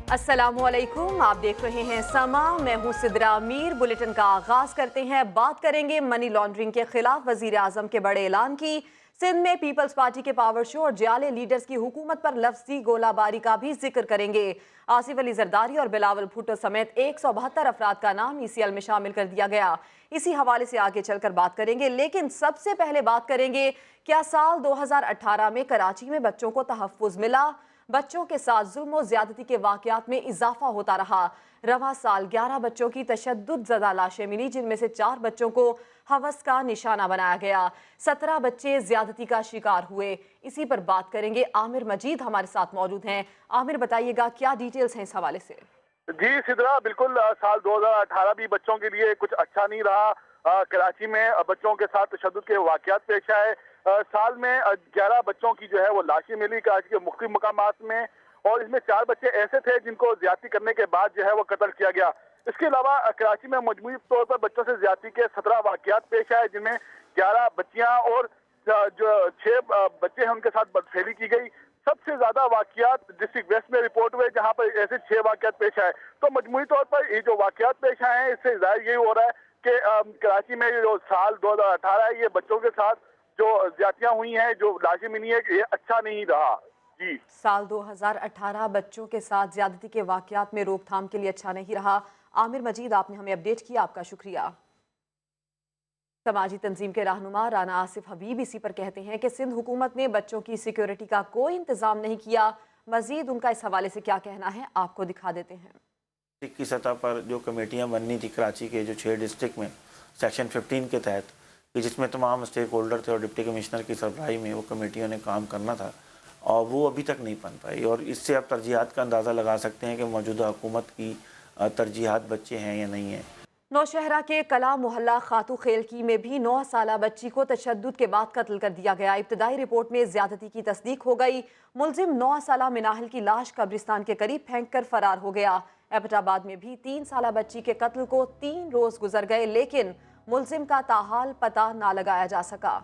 अस्सलामुअलैकुम, आप देख रहे हैं समा। मैं हूं सिद्रा अमीर। बुलेटिन का आगाज करते हैं। बात करेंगे मनी लॉन्ड्रिंग के खिलाफ वजीर आजम के बड़े ऐलान की। सिंध में पीपल्स पार्टी के पावर शो और जाले लीडर्स की हुकूमत पर लफ्जी गोलाबारी का भी जिक्र करेंगे। आसिफ अली जरदारी और बिलावल भुट्टो समेत 172 अफराद का नाम ECL में शामिल कर दिया गया। इसी हवाले से आगे चलकर बात करेंगे, लेकिन सबसे पहले बात करेंगे, क्या साल 2018 में कराची में बच्चों को तहफ्फुज मिला? बच्चों के साथ जुल्म और ज्यादती के वाकयात में इजाफा होता रहा। रवा साल 11 बच्चों की तशद्दुद ज़दा लाशें मिली, जिनमें से 4 बच्चों को हवस का निशाना बनाया गया। 17 बच्चे ज्यादती का शिकार हुए। इसी पर बात करेंगे। आमिर मजीद हमारे साथ मौजूद हैं। आमिर, बताइएगा क्या डिटेल्स हैं इस हवाले से? जी सिद्रा, बिल्कुल साल 2018 भी बच्चों के लिए कुछ अच्छा नहीं रहा। कराची में बच्चों के साथ तशद्दुद के वाकयात पेश आए। साल में 11 बच्चों की जो है वो लाशें मिली कराची के मुख्तलिफ मकामात में, और इसमें 4 बच्चे ऐसे थे जिनको ज्यादती करने के बाद जो है वो कत्ल किया गया। इसके अलावा कराची में मजमूई तौर पर बच्चों से ज्यादती के 17 वाकयात पेश आए, जिनमें 11 बच्चियां और जो 6 बच्चे हैं उनके साथ बदफेली की गई। सबसे ज्यादा वाकयात डिस्ट्रिक्ट वेस्ट में रिपोर्ट हुए, जहां पर ऐसे 6 वाकयात पेश आए। तो मजमूई तौर पर ये जो वाकयात पेश आए हैं, इससे जाहिर यही हो रहा है कि कराची में जो साल 2018 है, ये बच्चों के साथ जो ज्यादतियां हुई हैं, जो लाशें मिली है, ये अच्छा नहीं रहा। जी, साल 2018 बच्चों के साथ ज्यादती के वाकयात में रोकथाम के लिए अच्छा नहीं रहा। आमिर मजीद, आपने हमें अपडेट किया, आपका शुक्रिया। समाजी तंजीम के रहनुमा राना आसिफ हबीब इसी पर कहते हैं कि सिंध हुकूमत ने बच्चों की सिक्योरिटी का कोई इंतजाम नहीं किया। मजीद उनका इस हवाले से क्या कहना है, आपको दिखा देते हैं। की सतह पर जो कमेटियां बननी थी कराची के जो 6 डिस्ट्रिक्ट में सेक्शन 15 के तहत, कि जिसमें तमाम स्टेक होल्डर थे और डिप्टी कमिश्नर की सरबराही में वो कमेटियों ने काम करना था, और वो अभी तक नहीं बन पाई। और इससे आप तरजीहात का अंदाज़ा लगा सकते हैं कि मौजूदा हुकूमत की तरजीहात बच्चे हैं या नहीं हैं। नौशहरा के कला मोहल्ला खातू खेलकी में भी 9 साला बच्ची को तशद्दुद के बाद कत्ल कर दिया गया। इब्तदाई रिपोर्ट में ज्यादती की तस्दीक हो गई। मुलजिम 9 साला मिनाहिल की लाश कब्रिस्तान के करीब फेंक कर फरार हो गया। एबटाबाद में भी 3 साला बच्ची के कत्ल को 3 रोज गुजर गए, लेकिन मुलजिम का ताहाल पता ना लगाया जा सका।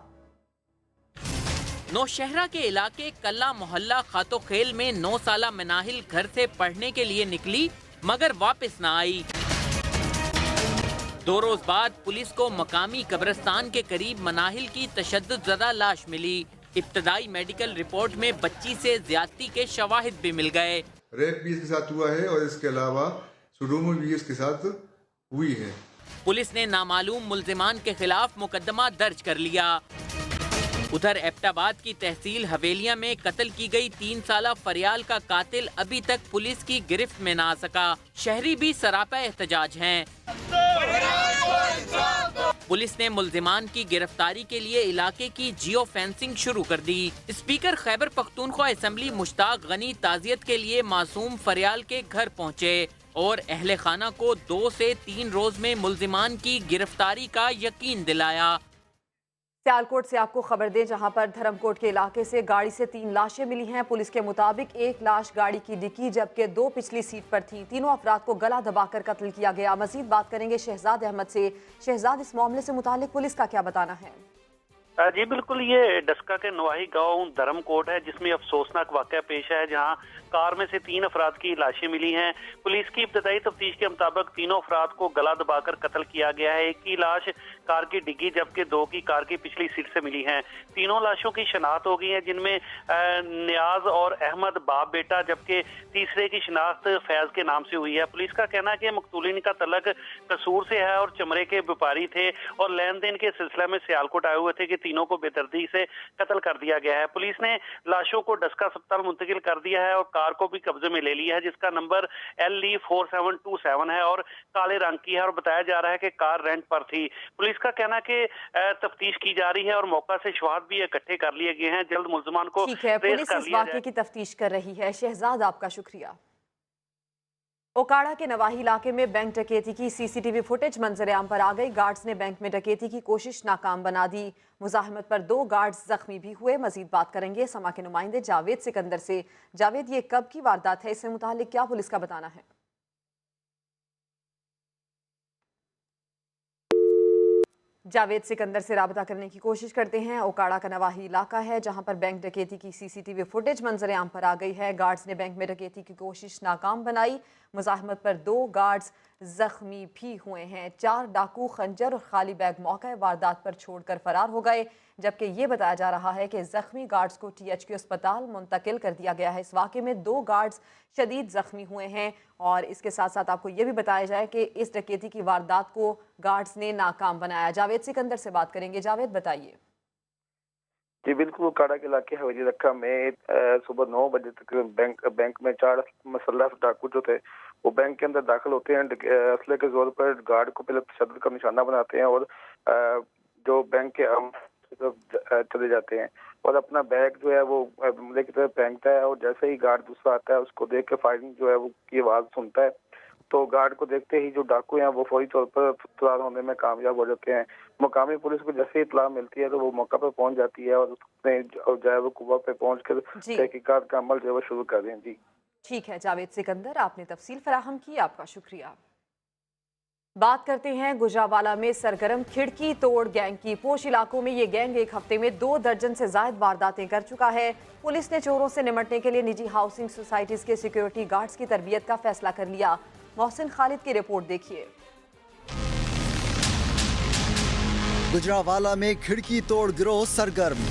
नौशहरा के इलाके कल्ला मोहल्ला खातो खेल में 9 साला मिनाहिल घर से पढ़ने के लिए निकली, मगर वापस न आई। 2 रोज बाद पुलिस को मकामी कब्रिस्तान के करीब मनाहिल की तशद्दुद ज़दा लाश मिली। इब्तदाई मेडिकल रिपोर्ट में बच्ची से ज्यादती के शवाहिद भी मिल गए। रेप भी इसके साथ हुआ है और इसके अलावा सुडोमी भी इसके साथ हुई है। पुलिस ने नामालूम मुल्जिमान के खिलाफ मुकदमा दर्ज कर लिया। उधर एबटाबाद की तहसील हवेलिया में कत्ल की गई 3 साला फरियाल का कातिल अभी तक पुलिस की गिरफ्त में ना आ सका। शहरी भी सरापा एहतजाज हैं। पुलिस ने मुल्जिमान की गिरफ्तारी के लिए इलाके की जियो फेंसिंग शुरू कर दी। स्पीकर खैबर पख्तूनख्वा असेंबली मुश्ताक गनी ताजियत के लिए मासूम फरियाल के घर पहुँचे और अहले खाना को 2 से 3 रोज में मुल्जिमान की गिरफ्तारी का यकीन दिलाया। सियालकोट से आपको खबर दें, जहां पर धर्मकोट के इलाके से गाड़ी से 3 लाशें मिली हैं। पुलिस के मुताबिक एक लाश गाड़ी की डिक्की, जबकि 2 पिछली सीट पर थी। तीनों अफराद को गला दबाकर कत्ल किया गया। मजीद बात करेंगे शहजाद अहमद से। शहजाद, इस मामले से मुतालिक पुलिस का क्या बताना है? जी बिल्कुल, ये डस्का के नवाही गांव धर्मकोट है, जिसमें अफसोसनाक वाकया पेश है, जहां कार में से 3 अफराद की लाशें मिली हैं। पुलिस की इब्तदाई तफ्तीश के मुताबिक तीनों अफराद को गला दबाकर कत्ल किया गया है। एक की लाश कार की डिग्गी, जबकि 2 की कार की पिछली सीट से मिली हैं। तीनों लाशों की शनाख्त हो गई है, जिनमें नियाज और अहमद बाप बेटा, जबकि तीसरे की शनाख्त फैज के नाम से हुई है। पुलिस का कहना है कि मकतूलिन का तल्लक कसूर से है और चमड़े के व्यापारी थे और लेन देन के सिलसिले में सियालकोट आए हुए थे कि तीनों को बेदर्दी से कत्ल कर दिया गया है। पुलिस ने लाशों को डस्का अस्पताल मुंतकिल कर दिया है और कार को भी कब्जे में ले लिया है, जिसका नंबर LE4727 है और काले रंग की है और बताया जा रहा है कि कार रेंट पर थी। पुलिस का कहना है कि तफ्तीश की जा रही है और मौका से शवाहद भी इकट्ठे कर लिए गए हैं। जल्द मुल्जिमान को ठीक है, पुलिस इस वाक़े की तफ्तीश कर रही है। शहजाद, आपका शुक्रिया। ओकाड़ा के नवाही इलाके में बैंक डकैती की CCTV फुटेज मंजर-ए-आम पर आ गई। गार्ड्स ने बैंक में डकैती की कोशिश नाकाम बना दी। मुजाहमत पर 2 गार्ड्स जख्मी भी हुए। मजीद बात करेंगे समा के नुमाइंदे जावेद सिकंदर से। जावेद, ये कब की वारदात है? इससे मुतालिक क्या पुलिस का बताना है? जावेद सिकंदर से राबता करने की कोशिश करते हैं। ओकाड़ा का नवाही इलाका है जहां पर बैंक डकैती की सीसीटीवी फुटेज मंजर आम पर आ गई है। गार्ड्स ने बैंक में डकैती की कोशिश नाकाम बनाई। मुजाहमत पर 2 गार्ड्स जख्मी भी हुए हैं। 4 डाकू खंजर और खाली बैग मौके वारदात पर छोड़कर फरार हो गए, जबकि ये बताया जा रहा है कि जख्मी गार्ड्स को THQ अस्पताल मुंतकिल कर दिया गया है। इस वाक़े में 2 गार्ड्स शदीद जख्मी हुए हैं और इसके साथ साथ आपको ये भी बताया जाए कि इस डकैती की वारदात को गार्ड्स ने नाकाम बनाया। जावेद सिकंदर से बात करेंगे। जावेद, बताइए। जी बिल्कुल, काड़ा के इलाके हवेली रखा में सुबह 9 बजे तक बैंक में 4 मुसल्लह डाकू जो थे वो बैंक के अंदर दाखिल होते हैं। असले के जोर पर गार्ड को पहले तशद्दुद का निशाना बनाते हैं और जो बैंक के चले जाते हैं और अपना बैग जो है वो मुझे की तरफ फेंकता है और जैसे ही गार्ड दूसरा आता है उसको देख के फायरिंग जो है वो की आवाज़ सुनता है तो गार्ड को देखते ही जो डाकू हैं वो फौरी तौर पर फरार होने में कामयाब हो जाते हैं। मुकामी पुलिस को जैसे ही इत्तला मिलती है तो वो मौका पर पहुंच जाती है और उसने जो है वो कुआ पे पहुंच कर तहकीकात का अमल जो है वो शुरू कर दें। जी ठीक है जावेद सिकंदर, आपने तफसील फराहम की, आपका शुक्रिया। बात करते हैं गुजरावाला में सरगर्म खिड़की तोड़ गैंग की। पोश इलाकों में ये गैंग एक हफ्ते में 2 दर्जन से ज्यादा वारदातें कर चुका है। पुलिस ने चोरों से निपटने के लिए निजी हाउसिंग सोसाइटीज के सिक्योरिटी गार्ड्स की तरबियत का फैसला कर लिया। मोहसिन खालिद की रिपोर्ट देखिए। गुजरावाला में खिड़की तोड़ गिरोह सरगर्म।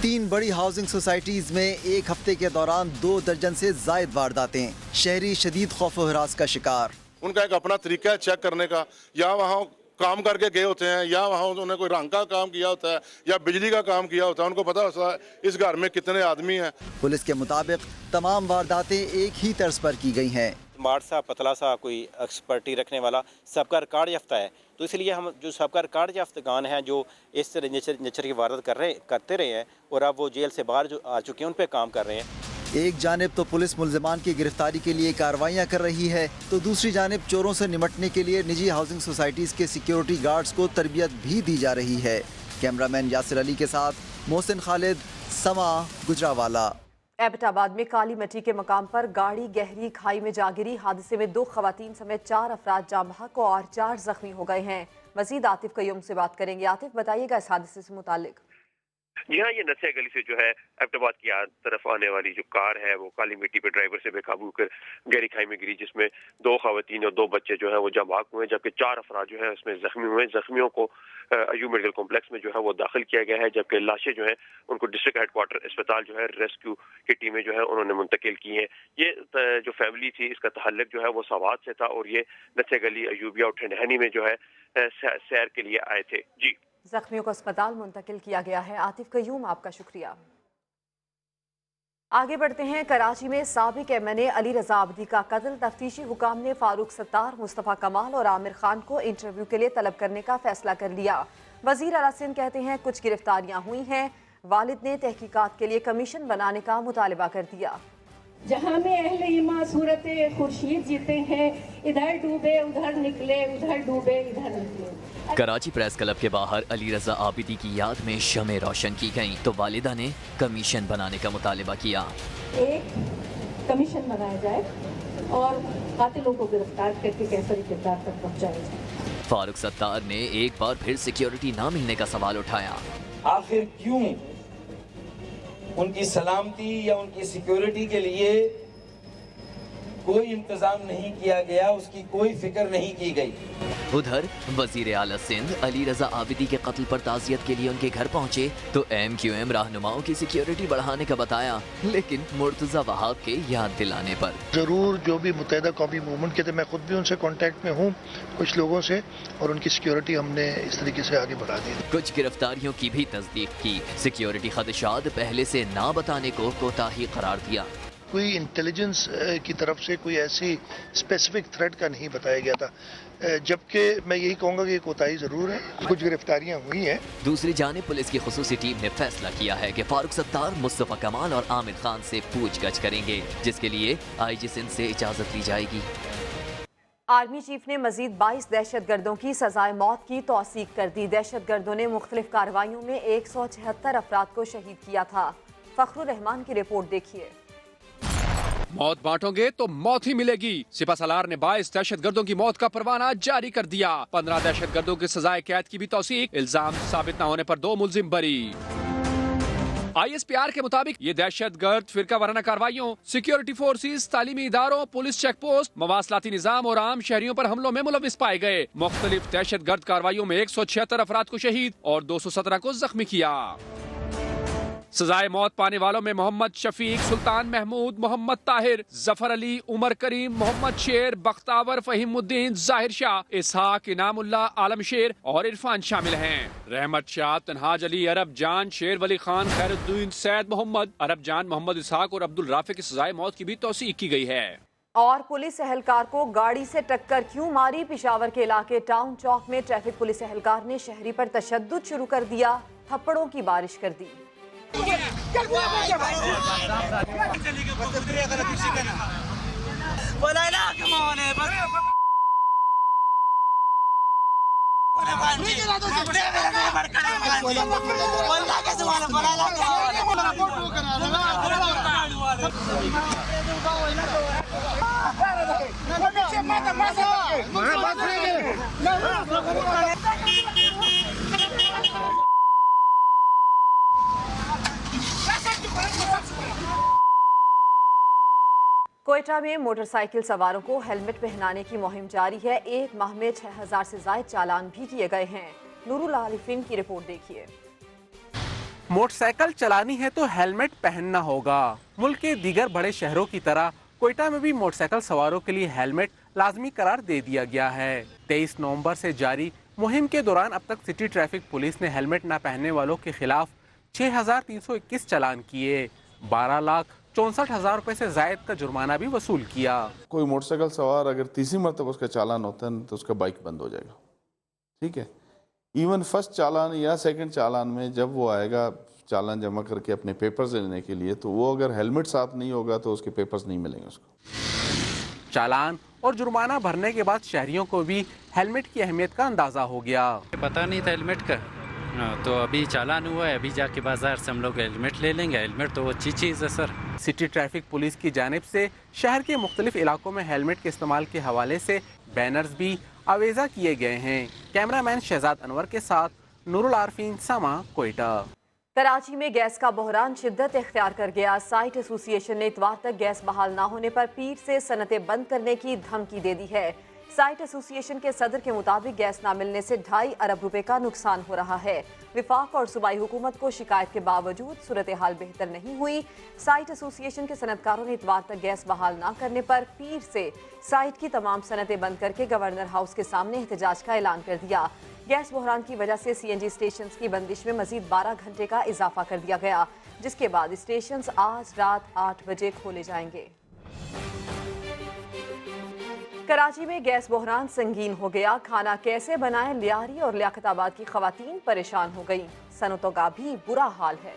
3 बड़ी हाउसिंग सोसाइटीज में एक हफ्ते के दौरान 2 दर्जन से जायद वारदातें। शहरी शदीद खौफ व हरास का शिकार। उनका एक अपना तरीका है चेक करने का, या वहाँ काम करके गए होते हैं या वहाँ उन्होंने कोई रंग का काम किया होता है या बिजली का काम किया होता है, उनको पता होता है इस घर में कितने आदमी हैं। पुलिस के मुताबिक तमाम वारदातें एक ही तर्ज पर की गई हैं। स्मार्ट सा पतला सा कोई एक्सपर्टी रखने वाला सबका रिकॉर्ड याफ्ता है, तो इसलिए हम जो सबका रिकॉर्ड याफ्तगान हैं जो इस तरह नेचर की वारदात करते रहे हैं और अब वो जेल से बाहर जो आ चुके हैं उन पर काम कर रहे हैं। एक जानिब तो पुलिस मुल्जिमान की गिरफ्तारी के लिए कार्रवाइयां कर रही है तो दूसरी जानिब चोरों से निपटने के लिए निजी हाउसिंग सोसाइटीज के सिक्योरिटी गार्ड्स को तरबियत भी दी जा रही है। कैमरामैन यासिर अली के साथ मोहसिन खालिद, समा, गुजरावाला। एबटाबाद में काली मिट्टी के मकाम पर गाड़ी गहरी खाई में जा गिरी। हादसे में 2 खवातीन समेत 4 अफराद जाँ बहक और 4 जख्मी हो गए हैं। मजीद आतिफ कयूम से बात करेंगे। आतिफ, बताइएगा इस हादसे से मुतालिक। जी हाँ, ये नसिया गली से जो है एबटाबाद की तरफ आने वाली जो कार है वो काली मिट्टी पे ड्राइवर से बेकाबू कर गहरी खाई में गिरी, जिसमें 2 खवातीन और 2 बच्चे जो है वो जाँ बहक हुए, जबकि 4 अफराद जो है उसमें जख्मी हुए। जख्मियों को अयूब मेडिकल कॉम्प्लेक्स में जो है वो दाखिल किया गया है, जबकि लाशें जो है उनको डिस्ट्रिक्ट हेडक्वार्टर अस्पताल जो है रेस्क्यू की टीमें जो है उन्होंने मुंतकिल की हैं। ये जो फैमिली थी इसका तहल्लुक जो है वो सवात से था और ये नसिया गली अयूबिया और ठंडहनी में जो है सैर के लिए आए थे। जी, जख्मियों को अस्पताल मुंतकिल किया गया है। आतिफ कयूम, आपका शुक्रिया। आगे बढ़ते हैं। कराची में साबिक MNA अली रजा आबिदी का कत्ल। तफ्तीशी हुकाम ने फारूक सत्तार, मुस्तफ़ा कमाल और आमिर खान को इंटरव्यू के लिए तलब करने का फैसला कर लिया। वजीर आला सिंध कहते हैं कुछ गिरफ्तारियां हुई हैं। वालिद ने तहकीकात के लिए कमीशन बनाने का मुतालबा कर दिया। जहाँ में अहले ईमान सूरत खुर्शीद जीते हैं, इधर डूबे उधर निकले, उधर डूबे इधर निकले। कराची प्रेस क्लब के बाहर अली रजा आबिदी की याद में शमें रोशन की गईं तो वालिदा ने कमीशन बनाने का मुतालबा किया। एक कमीशन बनाया जाए और कातिलों को गिरफ्तार करके कैसरी किरदार तक पहुँचाया जाए। फारूक सत्तार ने एक बार फिर सिक्योरिटी ना मिलने का सवाल उठाया। आखिर क्यों उनकी सलामती या उनकी सिक्योरिटी के लिए कोई इंतजाम नहीं किया गया, उसकी कोई फिक्र नहीं की गई। उधर वजीर आला सिंध अली रजा आबिदी के कत्ल पर ताज़ियत के लिए उनके घर पहुंचे तो MQM रहनुमाओं की सिक्योरिटी बढ़ाने का बताया, लेकिन मुर्तजा वहाब के याद दिलाने पर जरूर जो भी मुत्तहिदा कौमी मूवमेंट के थे, मैं खुद भी उनसे कांटेक्ट में हूँ कुछ लोगों से, और उनकी सिक्योरिटी हमने इस तरीके से आगे बढ़ा दी। कुछ गिरफ्तारियों की भी तस्दीक की। सिक्योरिटी खदशात पहले से ना बताने को कोताही करार दिया। कोई इंटेलिजेंस की तरफ से कोई ऐसी स्पेसिफिक थ्रेट का नहीं बताया गया था, जबकि मैं यही कहूँगा कि कोताही ज़रूर है, कुछ गिरफ्तारियाँ हुई हैं। दूसरी जानिब पुलिस की खुसूसी टीम ने फैसला किया है कि फारूक सत्तार, मुस्तफ़ा कमाल और आमिर खान से पूछगछ करेंगे, जिसके लिए IG सिंध से इजाज़त ली जाएगी। आर्मी चीफ ने मजीद 22 दहशतगर्दों की सजाए मौत की तौसीक कर दी। दहशतगर्दों ने मुख्तलिफ कार्रवाइयों में 176 अफराद को शहीद किया था। फखरुर रहमान की रिपोर्ट देखिए। मौत बांटोगे तो मौत ही मिलेगी। सिपा सलार ने 22 दहशतगर्दों की मौत का परवाना जारी कर दिया। 15 दहशतगर्दों की सजाए कैद की भी तौसीक। इल्जाम साबित न होने पर 2 मुलजिम बरी। ISPR के मुताबिक ये दहशतगर्द फिरका वाराना कार्रवाइयों, सिक्योरिटी फोर्सेस, तालीमी इदारों, पुलिस चेक पोस्ट, मवासलाती निजाम और आम शहरियों पर हमलों में मुलविस पाए गए। मुख्तलिफ दहशतगर्द कार्रवाइयों में 176 अफराद को शहीद और 217 को जख्मी किया। सजाए मौत पाने वालों में मोहम्मद शफीक, सुल्तान महमूद, मोहम्मद ताहिर, जफर अली, उमर करीम, मोहम्मद शेर, बख्तावर, फहीमुद्दीन, जाहिर शाह, इसहाक, इनामुल्ला, आलम शेर और इरफान शामिल हैं। रहमत शाह, तनहाज अली, अरब जान, शेर वली खान, खैरुद्दीन, सैयद मोहम्मद, अरब जान, मोहम्मद इसहाक और अब्दुल राफे की सजाए मौत की भी तौसीक की गई है। और पुलिस एहलकार को गाड़ी से टक्कर क्यों मारी? पिशावर के इलाके टाउन चौक में ट्रैफिक पुलिस एहलकार ने शहरी पर तशद्दुद शुरू कर दिया, थप्पड़ों की बारिश कर दी। कोयटा में मोटरसाइकिल सवारों को हेलमेट पहनाने की मुहिम जारी है। एक माह में 6000 से ज्यादा चालान भी किए गए हैं। नूरुल आरिफीन की रिपोर्ट देखिए। मोटरसाइकिल चलानी है तो हेलमेट पहनना होगा। मुल्क के दीगर बड़े शहरों की तरह कोयटा में भी मोटरसाइकिल सवारों के लिए हेलमेट लाजमी करार दे दिया गया है। 23 नवंबर से जारी मुहिम के दौरान अब तक सिटी ट्रैफिक पुलिस ने हेलमेट न पहनने वालों के खिलाफ 6321 चालान किए, 12,64,000 रुपए से जायद का जुर्माना भी वसूल किया। कोई मोटरसाइकिल सवार अगर तीसरी मरतबा उसका चालान होता है तो उसका बाइक बंद हो जाएगा। ठीक है, इवन फर्स्ट चालान या सेकंड चालान में जब वो आएगा चालान जमा करके अपने पेपर्स लेने के लिए, तो वो अगर हेलमेट साथ नहीं होगा तो उसके पेपर्स नहीं मिलेंगे उसको। चालान और जुर्माना भरने के बाद शहरियों को भी हेलमेट की अहमियत का अंदाजा हो गया। पता नहीं था हेलमेट का, तो अभी चालान हुआ है, अभी जाके बाजार से हम लोग हेलमेट ले लेंगे। हेलमेट तो अच्छी चीज़ है सर। सिटी ट्रैफिक पुलिस की जानिब से शहर के मुख्तलिफ इलाकों में हेलमेट के इस्तेमाल के हवाले से बैनर्स भी आवेजा किए गए हैं। कैमरामैन शहजाद अनवर के साथ नूरुल आरफीन, समा, कोयटा। कराची में गैस का बहरान शिद्दत इख्तियार कर गया। साइट एसोसिएशन ने इतवार तक गैस बहाल न होने पर पीर से सनतें बंद करने की धमकी दे दी है। साइट एसोसिएशन के सदर के मुताबिक गैस न मिलने से 2.5 अरब रुपए का नुकसान हो रहा है। विफाक और सूबाई हुकूमत को शिकायत के बावजूद सूरत हाल बेहतर नहीं हुई। साइट एसोसिएशन के सनतकारों ने इतवार तक गैस बहाल न करने पर पीर से साइट की तमाम सनतें बंद करके गवर्नर हाउस के सामने एहतजाज का ऐलान कर दिया। गैस बहरान की वजह से CNG स्टेशन की बंदिश में मजीद 12 घंटे का इजाफा कर दिया गया, जिसके बाद स्टेशन आज रात 8 बजे खोले जाएंगे। कराची में गैस बहरान संगीन हो गया। खाना कैसे बनाएं, लियारी और लियाकताबाद की खवातीन परेशान हो गई। सनतों का भी बुरा हाल है।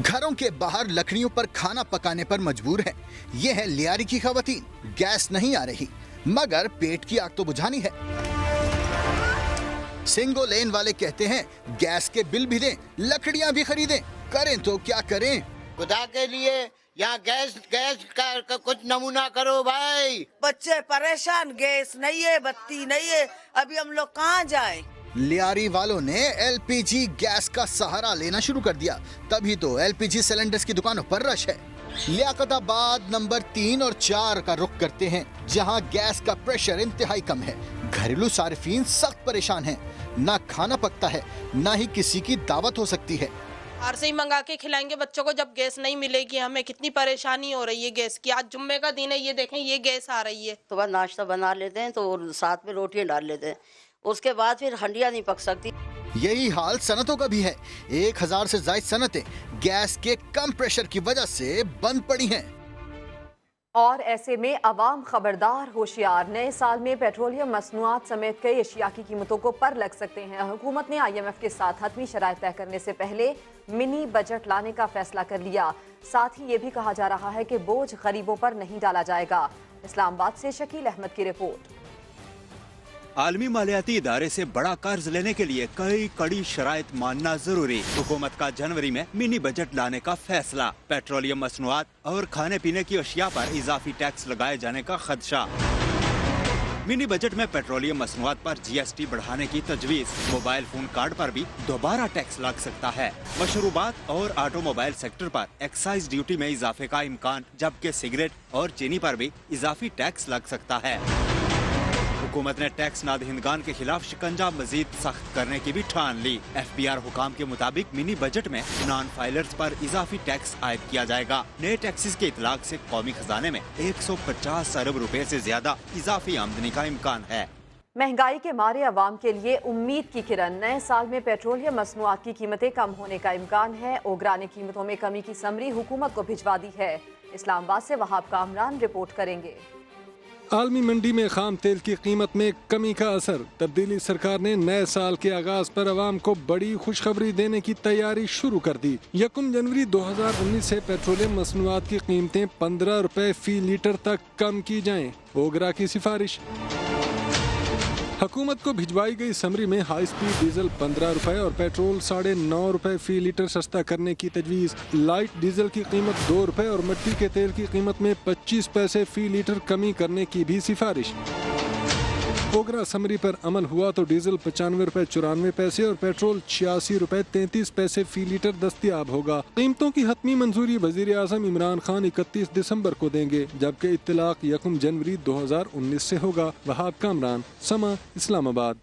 घरों के बाहर लकड़ियों पर खाना पकाने पर मजबूर है। ये है लियारी की खवातीन। गैस नहीं आ रही मगर पेट की आग तो बुझानी है। सिंगो लेन वाले कहते हैं गैस के बिल भी दें, लकड़ियां भी खरीदें, करें तो क्या करें। खुदा के लिए यहाँ गैस का कुछ नमूना करो भाई। बच्चे परेशान, गैस नहीं है, बत्ती नहीं है, अभी हम लोग कहाँ जाएं? लियारी वालों ने LPG गैस का सहारा लेना शुरू कर दिया, तभी तो LPG सिलेंडर्स की दुकानों पर रश है। लियाकताबाद नंबर 3 और 4 का रुख करते हैं, जहां गैस का प्रेशर इंतहाई कम है। घरेलू सार्फिन सख्त परेशान हैं, ना खाना पकता है, ना ही किसी की दावत हो सकती है। बाहर से ही मंगा के खिलाएंगे बच्चों को, जब गैस नहीं मिलेगी हमें कितनी परेशानी हो रही है गैस की। आज जुम्मे का दिन है, ये देखें ये गैस आ रही है। तो बस नाश्ता बना लेते हैं तो साथ में रोटियां डाल लेते हैं, उसके बाद फिर हंडिया नहीं पक सकती। यही हाल सनतों का भी है। 1000 से ज्यादा सनतें गैस के कम प्रेशर की वजह से बंद पड़ी हैं। और ऐसे में अवाम खबरदार, होशियार। नए साल में पेट्रोलियम मसनूआत समेत कई अशिया की कीमतों को पर लग सकते हैं। हुकूमत ने IMF के साथ हतमी शराइत तय करने से पहले मिनी बजट लाने का फैसला कर लिया। साथ ही ये भी कहा जा रहा है कि बोझ गरीबों पर नहीं डाला जाएगा। इस्लामाबाद से शकील अहमद की रिपोर्ट। आलमी मालियाती इदारे से बड़ा कर्ज लेने के लिए कई कड़ी शराइत मानना जरूरी। हुकूमत का जनवरी में मिनी बजट लाने का फैसला। पेट्रोलियम मसनूआत और खाने पीने की अशिया पर इजाफी टैक्स लगाए जाने का खदशा। मिनी बजट में पेट्रोलियम मसनूआत पर GST बढ़ाने की तजवीज़। मोबाइल फोन कार्ड पर भी दोबारा टैक्स लग सकता है। मशरूबात और ऑटोमोबाइल सेक्टर पर एक्साइज ड्यूटी में इजाफे का इम्कान, जबकि सिगरेट और चीनी पर भी इजाफी टैक्स लग सकता है। हुकूमत ने टैक्स नादहिंदगान के खिलाफ शिकंजा मजीद सख्त करने की भी ठान ली। FBR हुकाम के मुताबिक मिनी बजट में नॉन फाइलर्स पर इजाफी टैक्स आयद किया जाएगा। नए टैक्सेस के इतलाक से कौमी खजाने में 150 अरब रुपए से ज्यादा इजाफी आमदनी का इम्कान है। महंगाई के मारे अवाम के लिए उम्मीद की किरण। नए साल में पेट्रोलियम मसनूआत की कीमतें कम होने का इम्कान है। ओगरा ने कीमतों में कमी की समरी हुकूमत को भिजवा दी है। इस्लामाबाद से वहाब कामरान रिपोर्ट करेंगे। आलमी मंडी में खाम तेल की कीमत में कमी का असर। तब्दीली सरकार ने नए साल के आगाज पर आवाम को बड़ी खुशखबरी देने की तैयारी शुरू कर दी। 1 जनवरी 2019 से पेट्रोलियम मसनूआत की कीमतें 15 रुपए फी लीटर तक कम की जाएं। ओगरा की सिफारिश। हुकूमत को भिजवाई गई समरी में हाई स्पीड डीजल 15 रुपए और पेट्रोल 9.5 रुपए फी लीटर सस्ता करने की तजवीज़। लाइट डीजल की कीमत 2 रुपए और मिट्टी के तेल की कीमत में 25 पैसे फी लीटर कमी करने की भी सिफारिश। ओगरा समरी पर अमल हुआ तो डीजल 95 रुपए 94 पैसे और पेट्रोल 86 रुपए 33 पैसे फी लीटर दस्तयाब होगा। कीमतों की हतमी मंजूरी वजीर आजम इमरान खान 31 दिसंबर को देंगे, जबकि इत्तलाक 1 जनवरी 2019 से होगा। वहाब कामरान, समा, इस्लामाबाद।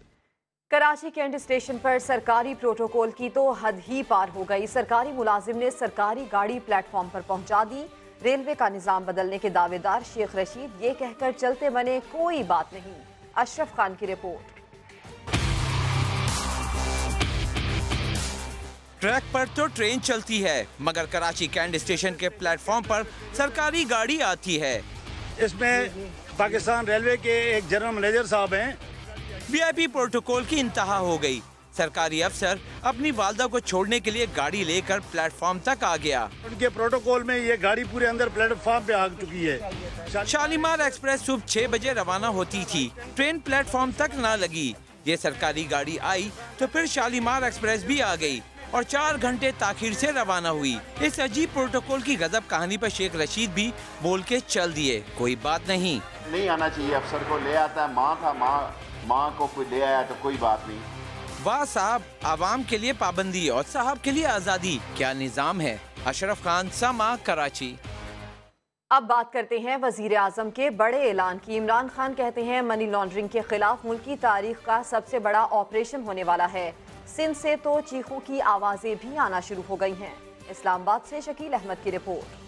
कराची कैंट स्टेशन पर सरकारी प्रोटोकॉल की तो हद ही पार हो गई। सरकारी मुलाजिम ने सरकारी गाड़ी प्लेटफॉर्म पर पहुंचा दी। रेलवे का निजाम बदलने के दावेदार शेख रशीद ये कहकर चलते बने कोई बात नहीं। अशरफ खान की रिपोर्ट। ट्रैक पर तो ट्रेन चलती है, मगर कराची कैंट स्टेशन के प्लेटफॉर्म पर सरकारी गाड़ी आती है। इसमें पाकिस्तान रेलवे के एक जनरल मैनेजर साहब हैं। VIP प्रोटोकॉल की इंतहा हो गई। सरकारी अफसर अपनी वालदा को छोड़ने के लिए गाड़ी लेकर प्लेटफॉर्म तक आ गया। उनके प्रोटोकॉल में ये गाड़ी पूरे अंदर प्लेटफॉर्म पे आ चुकी है। शालीमार एक्सप्रेस सुबह 6 बजे रवाना होती थी, ट्रेन प्लेटफॉर्म तक न लगी। ये सरकारी गाड़ी आई तो फिर शालीमार एक्सप्रेस भी आ गई और 4 घंटे ताखीर से रवाना हुई। इस अजीब प्रोटोकॉल की गजब कहानी पर शेख रशीद भी बोल के चल दिए, कोई बात नहीं आना चाहिए। अफसर को ले आता है, माँ था, माँ को कोई ले आया तो कोई बात नहीं। वाह साहब, आवाम के लिए पाबंदी और साहब के लिए आज़ादी, क्या निज़ाम है। अशरफ खान, समा, कराची। अब बात करते हैं वजीर आजम के बड़े ऐलान की। इमरान खान कहते हैं मनी लॉन्ड्रिंग के खिलाफ मुल्की तारीख का सबसे बड़ा ऑपरेशन होने वाला है। सिंध से तो चीखों की आवाजें भी आना शुरू हो गई हैं। इस्लामाबाद से शकील अहमद की रिपोर्ट।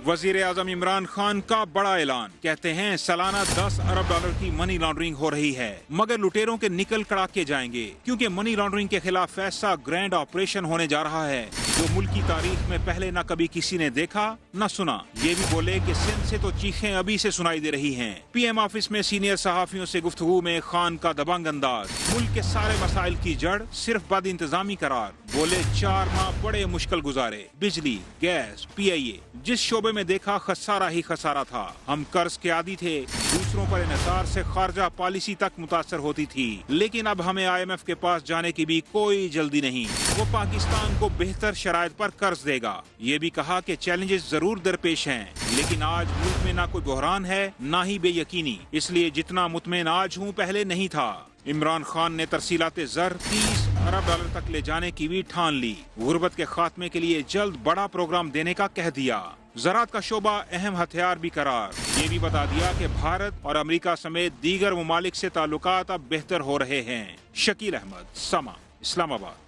वजीर आजम इमरान खान का बड़ा ऐलान। कहते हैं सालाना 10 अरब डॉलर की मनी लॉन्ड्रिंग हो रही है, मगर लुटेरों के निकल कड़ाके जाएंगे, क्योंकि मनी लॉन्ड्रिंग के खिलाफ ऐसा ग्रैंड ऑपरेशन होने जा रहा है जो मुल्क की तारीख में पहले न कभी किसी ने देखा न सुना। ये भी बोले कि सिंध से तो चीखें अभी से सुनाई दे रही हैं। PM ऑफिस में सीनियर सहाफियों से गुफ्तगू में खान का दबंग अंदाज। मुल्क के सारे मसाइल की जड़ सिर्फ बद इंतजामी करार। बोले 4 माह बड़े मुश्किल गुजारे। बिजली, गैस, PIA, जिस शोबे में देखा खसारा ही खसारा था। हम कर्ज के आदी थे, दूसरों पर इन्हिसार से खारजा पॉलिसी तक मुतासर होती थी, लेकिन अब हमें IMF के पास जाने की भी कोई जल्दी नहीं। वो पाकिस्तान को बेहतर शराइत पर कर्ज देगा। ये भी कहा कि चैलेंजेस जरूर दरपेश हैं, लेकिन आज मुल्क में ना कोई बहरान है ना ही बेयकीनी, इसलिए जितना मुतमईन आज हूँ पहले नहीं था। इमरान खान ने तरसीलाते ज़र 30 अरब डॉलर तक ले जाने की भी ठान ली। गुर्बत के खात्मे के लिए जल्द बड़ा प्रोग्राम देने का कह दिया। ज़राअत का शोबा अहम हथियार भी करार। ये भी बता दिया कि भारत और अमेरिका समेत दीगर ममालिक से ताल्लुकात अब बेहतर हो रहे हैं। शकील अहमद, समा, इस्लामाबाद।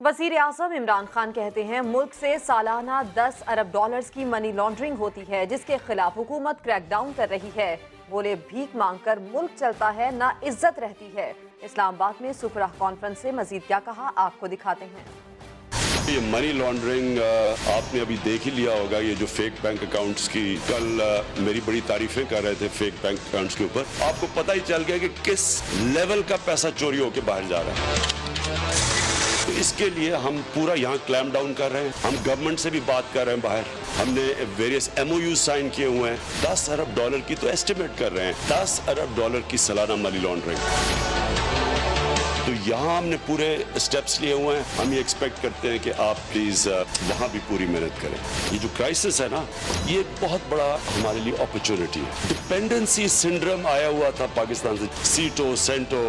वजीर आजम इमरान खान कहते हैं मुल्क से सालाना 10 अरब डॉलर्स की मनी लॉन्ड्रिंग होती है, जिसके खिलाफ हुकूमत क्रैकडाउन कर रही है। बोले भीख मांगकर मुल्क चलता है ना इज्जत रहती है। इस्लामाबाद में सुपरा कॉन्फ्रेंस से मजीद क्या कहा, आपको दिखाते हैं। ये मनी लॉन्ड्रिंग आपने अभी देख ही लिया होगा। ये जो फेक बैंक अकाउंट्स की कल मेरी बड़ी तारीफें कर रहे थे फेक बैंक अकाउंट्स के ऊपर, आपको पता ही चल गया कि किस लेवल का पैसा चोरी होकर बाहर जा रहा है। तो इसके लिए हम पूरा यहाँ क्लैम डाउन कर रहे हैं। हम गवर्नमेंट से भी बात कर रहे हैं बाहर, हमने वेरियस MOU साइन किए हुए हैं। $10 अरब की तो एस्टिमेट कर रहे हैं, $10 अरब की सालाना मनी लॉन्ड्रिंग। तो यहाँ हमने पूरे स्टेप्स लिए हुए हैं। हम ये एक्सपेक्ट करते हैं कि आप प्लीज वहाँ भी पूरी मेहनत करें। ये जो क्राइसिस है ना, ये बहुत बड़ा हमारे लिए अपॉर्चुनिटी है। डिपेंडेंसी सिंड्रोम आया हुआ था पाकिस्तान से, सीटो सेंटो,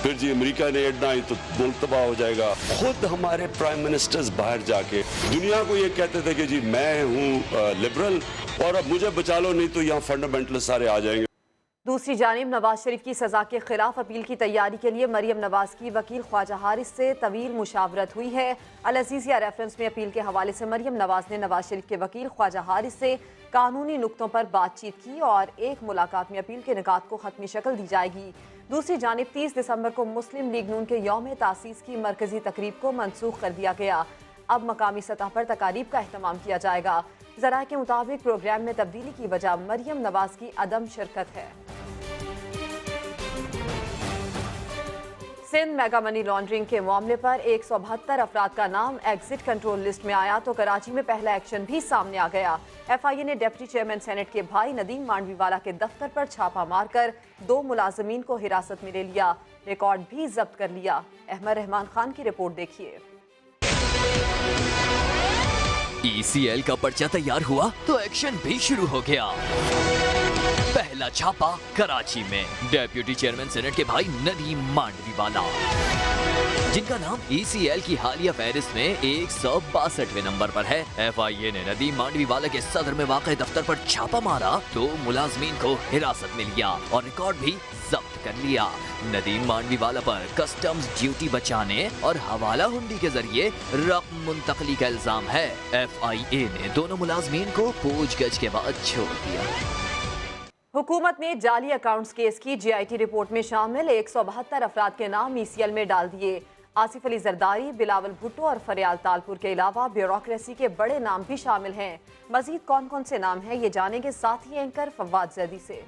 फिर जी अमेरिका ने एड ना आई तो मुल्क तबाह हो जाएगा। खुद हमारे प्राइम मिनिस्टर्स बाहर जाके दुनिया को ये कहते थे कि जी मैं हूँ लिबरल और अब मुझे बचा लो, नहीं तो यहाँ फंडामेंटलिस्ट सारे आ जाएंगे। दूसरी जानिब नवाज शरीफ की सजा के खिलाफ अपील की तैयारी के लिए मरियम नवाज की वकील ख्वाजा हारिस से तवील मुशावरत हुई है। अल अज़ीज़िया रेफरेंस में अपील के हवाले से मरियम नवाज ने नवाज शरीफ के वकील ख्वाजा हारिस से कानूनी नुक्तों पर बातचीत की और एक मुलाकात में अपील के निकात को खत्मी शक्ल दी जाएगी। दूसरी जानिब 30 दिसंबर को मुस्लिम लीग नून के यौम तासीस की मरकजी तकरीब को मनसूख कर दिया गया। अब मकामी सतह पर तकारीब का एहतमाम किया जाएगा। ज़राए के मुताबिक प्रोग्राम में तब्दीली की वजह मरियम नवाज की अदम शिरकत है। सिंध मेगा मनी लॉन्ड्रिंग के मामले पर 172 अफराद का नाम एग्जिट कंट्रोल लिस्ट में आया तो कराची में पहला एक्शन भी सामने आ गया। FIA ने डिप्टी चेयरमैन सेनेट के भाई नदीम मांडवीवाला के दफ्तर पर छापा मारकर 2 मुलाजमीन को हिरासत में ले लिया, रिकॉर्ड भी जब्त कर लिया। अहमद रहमान खान की रिपोर्ट देखिए। ECL का पर्चा तैयार हुआ तो एक्शन भी शुरू हो गया। पहला छापा कराची में डेप्यूटी चेयरमैन सेनेट के भाई नदीम मांडवीवाला, जिनका नाम ECL की हालिया फहरिस्त में 162वें नंबर पर है। FIA ने नदीम मांडवीवाला के सदर में वाक़े दफ्तर पर छापा मारा तो मुलाजमीन को हिरासत में लिया और रिकॉर्ड भी जब्त कर लिया। नदीम मांडवीवाला पर कस्टम्स ड्यूटी बचाने और हवाला हुंडी के जरिए रकम मुंतकली का इल्जाम है। FIA ने दोनों मुलाजमीन को पूछगछ के बाद छोड़ दिया। हुकूमत ने जाली अकाउंट्स केस की GIT रिपोर्ट में शामिल 172 अफराद के नाम ECL में डाल दिए। आसिफ अली जरदारी, बिलावल भुट्टो और फरियाल तालपुर के अलावा ब्यूरोक्रेसी के बड़े नाम भी शामिल हैं। मजीद कौन कौन से नाम हैं ये जानेंगे साथी एंकर फवाद जैदी से।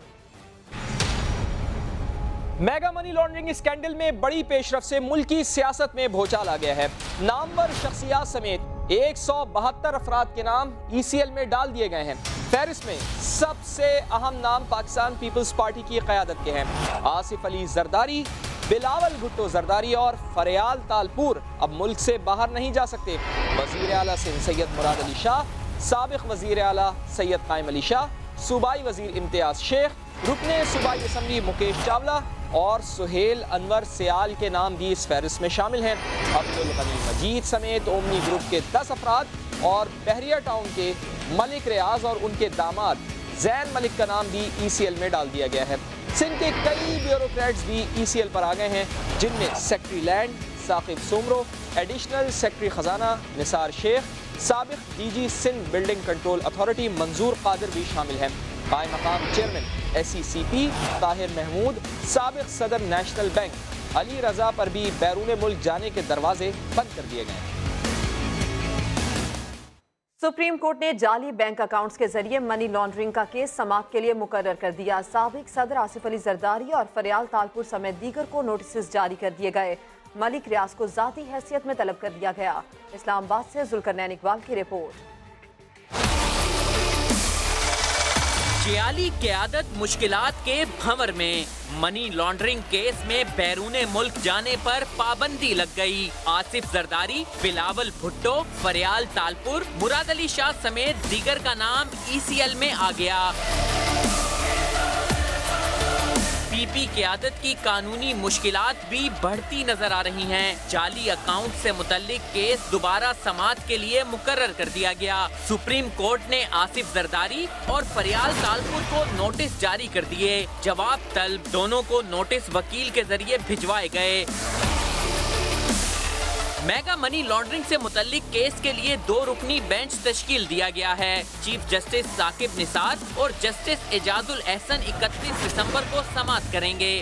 मेगा मनी लॉन्ड्रिंग स्कैंडल में बड़ी पेशरफ से मुल्की सियासत में भूचाल आ गया है। नामवर शख्सियात समेत 172 अफराद के नाम ECL में डाल दिए गए हैं। फहरिस्त में सबसे अहम नाम पाकिस्तान पीपल्स पार्टी की क़यादत के हैं। आसिफ अली जरदारी, बिलावल भुट्टो जरदारी और फरियाल तालपुर अब मुल्क से बाहर नहीं जा सकते। वज़ीर आला सिंध सैयद मुराद अली शाह, साबिक़ वज़ीर आला सैयद कायम अली शाह, सूबाई वज़ीर इम्तियाज़ शेख, रुकने सूबाई असम्बली मुकेश चावला और सुहेल अनवर सियाल के नाम भी इस फहरिस्त में शामिल हैं। अब्दुल गनी मजीद समेत ओमनी ग्रुप के 10 अफराद और बहरिया टाउन के मलिक रियाज और उनके दामाद जैन मलिक का नाम भी ECL में डाल दिया गया है। सिंध के कई ब्यूरोक्रेट्स भी ECL पर आ गए हैं, जिनमें secretary land Saqib Soomro, additional secretary खजाना निसार शेख, साबिक़ DG Sindh building control authority Manzoor Qadir भी शामिल हैं। कायम मकाम चेयरमैन SECP ताहिर महमूद, साबिक़ सदर नेशनल बैंक अली रजा पर भी बैरून मुल्क जाने के दरवाजे बंद कर दिए गए। सुप्रीम कोर्ट ने जाली बैंक अकाउंट्स के जरिए मनी लॉन्ड्रिंग का केस समाअत के लिए मुकर्रर कर दिया। साबिक़ सदर आसिफ अली जरदारी और फरियाल तालपुर समेत दीगर को नोटिस जारी कर दिए गए। मलिक रियाज को ज़ाती हैसियत में तलब कर दिया गया। इस्लामाबाद से जुल्करनैन इकबाल की रिपोर्ट। जियाली क़यादत मुश्किलात के भंवर में, मनी लॉन्ड्रिंग केस में बैरूने मुल्क जाने पर पाबंदी लग गई। आसिफ जरदारी, बिलावल भुट्टो, फरियाल तालपुर, मुराद अली शाह समेत दीगर का नाम ECL में आ गया। PP क़यादत की कानूनी मुश्किलात भी बढ़ती नजर आ रही हैं। जाली अकाउंट से मुतल्लिक केस दोबारा समाअत के लिए मुकर्रर कर दिया गया। सुप्रीम कोर्ट ने आसिफ जरदारी और फरियाल तालपुर को नोटिस जारी कर दिए। जवाब तलब दोनों को नोटिस वकील के जरिए भिजवाए गए। मेगा मनी लॉन्ड्रिंग से मुतल्लिक केस के लिए 2 रुकनी बेंच तश्कील दिया गया है। चीफ जस्टिस साकिब निसार और जस्टिस एजाजुल एहसन 31 दिसंबर को समाअत करेंगे।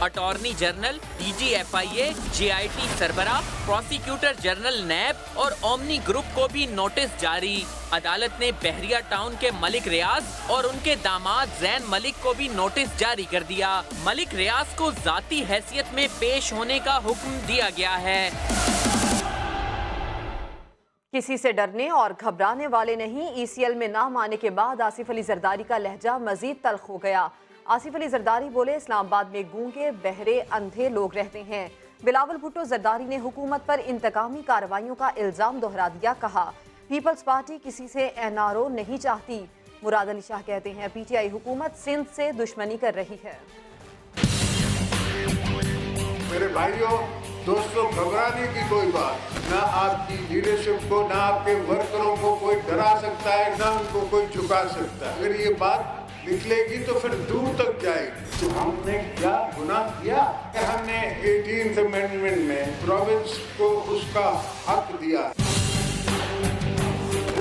अटॉर्नी जनरल, DGFIA, JIT सरबराह, प्रोसिक्यूटर जनरल नैब और ओमनी ग्रुप को भी नोटिस जारी। अदालत ने बहरिया टाउन के मलिक रियाज और उनके दामाद जैन मलिक को भी नोटिस जारी कर दिया। मलिक रियाज को जाती हैसियत में पेश होने का हुक्म दिया गया है। किसी से डरने और घबराने वाले नहीं, ECL में नाम आने के बाद आसिफ अली जरदारी का लहजा मजीद तल्ख हो गया। आसिफ अली जरदारी बोले, इस्लामाबाद में गूंगे बहरे अंधे लोग रहते हैं। बिलावल भुट्टो जरदारी ने हुकूमत पर इंतकामी कार्रवाइयों का इल्जाम दोहरा दिया। कहा, पीपल्स पार्टी किसी से NRO नहीं चाहती। मुराद अली शाह कहते हैं, PTI हुकूमत सिंध से दुश्मनी कर रही है। मेरे भाइयों दोस्तों, घबराने की कोई बात ना, आपकी लीडरशिप को ना आपके वर्करों को कोई डरा सकता है, ना उनको कोई झुका सकता है। अगर ये बात निकलेगी तो फिर दूर तक जाएगी। तो हमने क्या गुनाह किया? हमने 18th अमेंडमेंट में प्रोविंस को उसका हक दिया।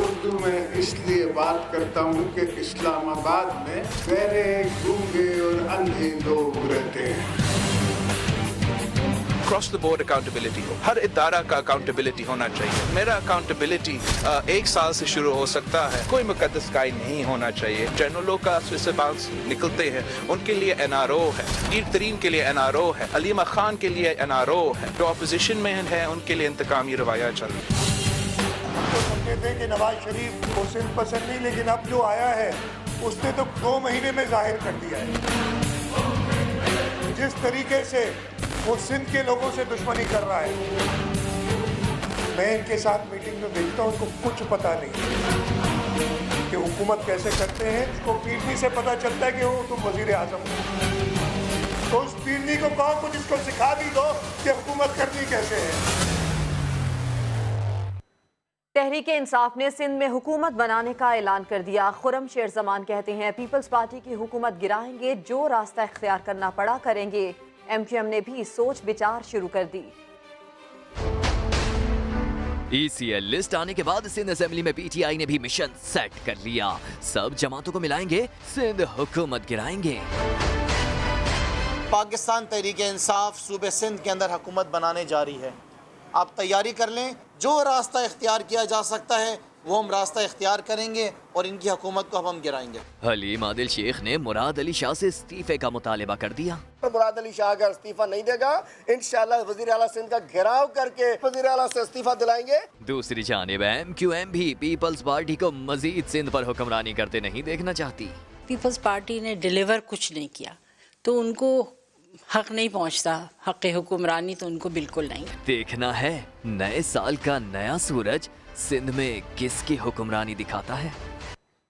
उर्दू में इसलिए बात करता हूँ कि इस्लामाबाद में बहरे, गूंगे और अंधे लोग रहते हैं। क्रॉस द बोर्ड अकाउंटेबिलिटी हो, हर इदारा का अकाउंटेबिलिटी होना चाहिए। मेरा अकाउंटेबिलिटी 1 साल से शुरू हो सकता है, कोई मुकद्दस कायद नहीं होना चाहिए। जर्नलों का स्विस बांस निकलते हैं, उनके लिए NRO है, ईद तरीन के लिए NRO है, अलीमा खान के लिए NRO है, जो अपोजिशन में है उनके लिए इंतकामी रवाया चल रही है। हम तो समझते थे कि नवाज शरीफ को सिंध पसंद नहीं, लेकिन अब जो आया है उसने तो 2 महीने में जाहिर कर दिया है जिस तरीके से वो सिंध के लोगों से दुश्मनी कर रहा है। मैं इनके साथ मीटिंग में भेजता हूँ, उनको कुछ पता नहीं कि हुकूमत कैसे करते हैं। इसको पीरनी से पता चलता है कि वो तुम वजीर आजम हो, तो उस पीरनी को कहो कुछ इसको सिखा भी दो कि हुकूमत करनी कैसे है। तहरीक इंसाफ ने सिंध में हुकूमत बनाने का ऐलान कर दिया। खुरम शेर जमान कहते हैं, पीपल्स पार्टी की हुकूमत गिराएंगे, जो रास्ता इख्तियार करना पड़ा करेंगे। MQM ने भी सोच विचार शुरू कर दी। ECL लिस्ट आने के बाद सिंध असेंबली में PTI ने भी मिशन सेट कर लिया। सब जमातों को मिलाएंगे, सिंध हुकूमत गिराएंगे। पाकिस्तान तहरीक इंसाफ सूबे सिंध के अंदर हुकूमत बनाने जा रही है। आप तैयारी कर लें, जो रास्ता इख्तियार किया जा सकता है वो हम रास्ता इख्तियार करेंगे और इनकी हुकूमत को हम गिराएंगे। हलीम आदिल शेख ने मुराद अली शाह से इस्तीफे का मुतालिबा कर दिया। मुराद अली शाह अगर इस्तीफा नहीं देगा, इंशाल्लाह वजीर आला सिंध का घेराव करके वजीर आला से इस्तीफा दिलाएंगे। दूसरी जानिब MQM भी पीपल्स पार्टी को मजीद सिंध पर हुक्मरानी करते नहीं देखना चाहती। पीपल्स पार्टी ने डिलीवर कुछ नहीं किया तो उनको हक नहीं पहुंचता, हक हुक्मरानी तो उनको बिल्कुल नहीं। देखना है नए साल का नया सूरज सिंध में किसकी हुक्मरानी दिखाता है।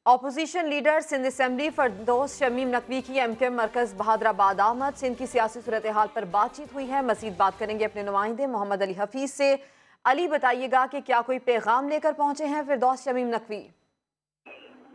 Opposition leader Sindh assembly Firdous Shamim Naqvi की MQM मरकज बहादुराबाद आमद। सिंध की सियासी सूरत हाल पर बातचीत हुई है। मजीद बात करेंगे अपने नुमाइंदे मोहम्मद अली हफीज से। अली, बताइएगा कि क्या कोई पैगाम लेकर पहुंचे हैं फरदौस शमीम नकवी?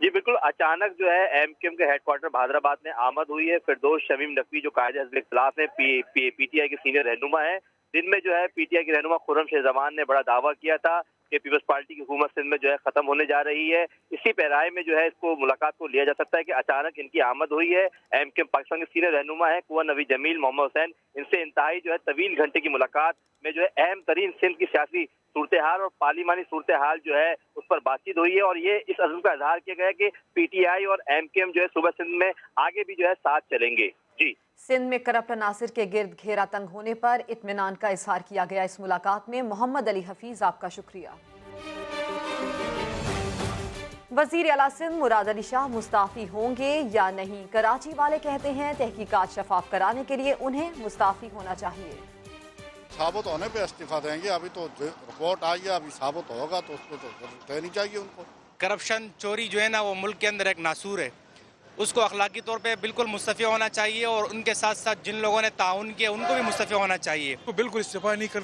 जी बिल्कुल, अचानक जो है MQM के हेडक्वार्टर बहादुराबाद में आमद हुई है। फिरदौस शमीम नकवी जो कायदे हिज़्ब इख्तिलाफ में PTI के सीनियर रहनुमा है। दिन में जो है PTI के रहनुमा खुरम शेर जमान ने बड़ा दावा किया था कि पीपल्स पार्टी की हुकूमत सिंध में जो है खत्म होने जा रही है। इसी पैराए में जो है इसको मुलाकात को लिया जा सकता है कि अचानक इनकी आमद हुई है। MQM पाकिस्तान के सीनियर रहनुमा है कुंवर नवी जमील मोहम्मद हुसैन, इनसे इंतहाई जो है तवील घंटे की मुलाकात में जो है अहम तरीन सिंध की सियासी सूरत हाल और पार्लिमानी सूरत हाल जो है उस पर बातचीत हुई है और ये इस अज़्म का इजहार किया गया कि PTI और MQM जो है सूबा सिंध में आगे भी जो है साथ चलेंगे। जी, सिंध में करप्ट अनासिर के गिर्द घेरा तंग होने पर इत्मीनान का इजहार किया गया इस मुलाकात में। मोहम्मद अली हफीज, आपका शुक्रिया। वजीर आला सिंध मुराद अली शाह मुस्ताफी होंगे या नहीं? कराची वाले कहते हैं तहकीकात शफाफ कराने के लिए उन्हें मुस्ताफी होना चाहिए। साबित होने पे इस्तीफा देंगे। अभी तो रिपोर्ट आई है, अभी साबित होगा तो उसको तो देनी चाहिए उनको। करप्शन चोरी जो है ना वो मुल्क के अंदर एक नासूर है, उसको अखलाकी तौर पे बिल्कुल मुस्तफ़ी होना चाहिए और उनके साथ साथ जिन लोगों ने ताउन किया उनको भी मुस्तफ़ी होना चाहिए। तो बिल्कुल इस्तीफा नहीं कर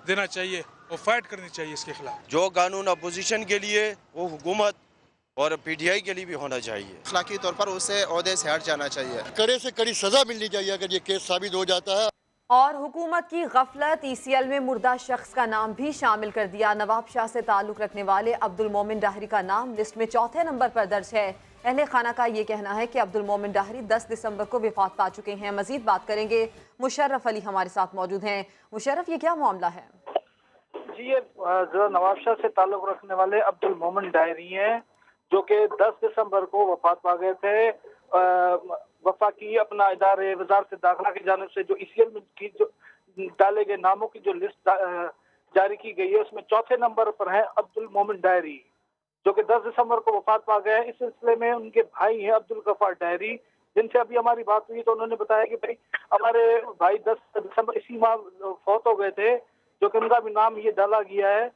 देना चाहिए और फाइट करनी चाहिए इसके खिलाफ। जो कानून अपोजिशन के लिए वो हुकूमत और PTI के लिए भी होना चाहिए। अखलाकी तौर पर उसे ओहदे से हट जाना चाहिए, कड़े से कड़ी सजा मिलनी चाहिए अगर ये केस साबित हो जाता है। और हुकूमत की गफलत, ECL में मुर्दा शख्स का नाम भी शामिल कर दिया। नवाब शाह से ताल्लुक रखने वाले अब्दुल मोमिन डाहरी का नाम लिस्ट में 4थे नंबर पर दर्ज है। अहले खाना का ये कहना है कि अब्दुल मोमिन डाहरी 10 दिसंबर को वफात पा चुके हैं। मजीद बात करेंगे, मुशर्रफ अली हमारे साथ मौजूद हैं। मुशर्रफ, ये क्या मामला है? जी, ये नवाब शाह से ताल्लुक रखने वाले अब्दुल मोमिन डाहरी हैं, जो कि 10 दिसंबर को वफात पा गए थे। वफाकी अपना इदारे वजारत दाखिला की जानिब से जो ECL की जो डाले गए नामों की जो लिस्ट जारी की गई है, उसमें चौथे नंबर पर है अब्दुल मोमिन डाहरी, जो कि 10 दिसंबर को वफात पा गए हैं। इस सिलसिले में उनके भाई हैं अब्दुल गफ्फार डाहरी, जिनसे अभी हमारी बात हुई तो उन्होंने बताया कि भाई हमारे भाई 10 दिसंबर इसी माह फौत हो गए थे, जो कि उनका भी नाम ये डाला गया है।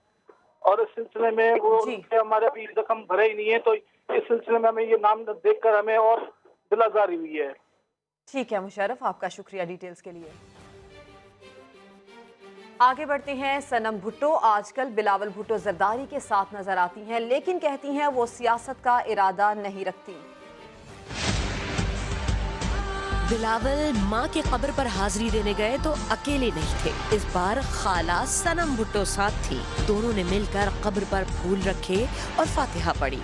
और इस सिलसिले में वो हमारे अभी जख्म भरे ही नहीं है, तो इस सिलसिले में हमें ये नाम देखकर हमें और दिलाजारी हुई है। ठीक है मुशर्रफ, आपका शुक्रिया डिटेल्स के लिए। आगे बढ़ते हैं। सनम भुट्टो आजकल बिलावल भुट्टो जरदारी के साथ नजर आती हैं, लेकिन कहती हैं वो सियासत का इरादा नहीं रखती। बिलावल मां के कब्र पर हाजिरी देने गए तो अकेले नहीं थे। इस बार खाला सनम भुट्टो साथ थी। दोनों ने मिलकर कब्र पर फूल रखे और फातिहा पढ़ी।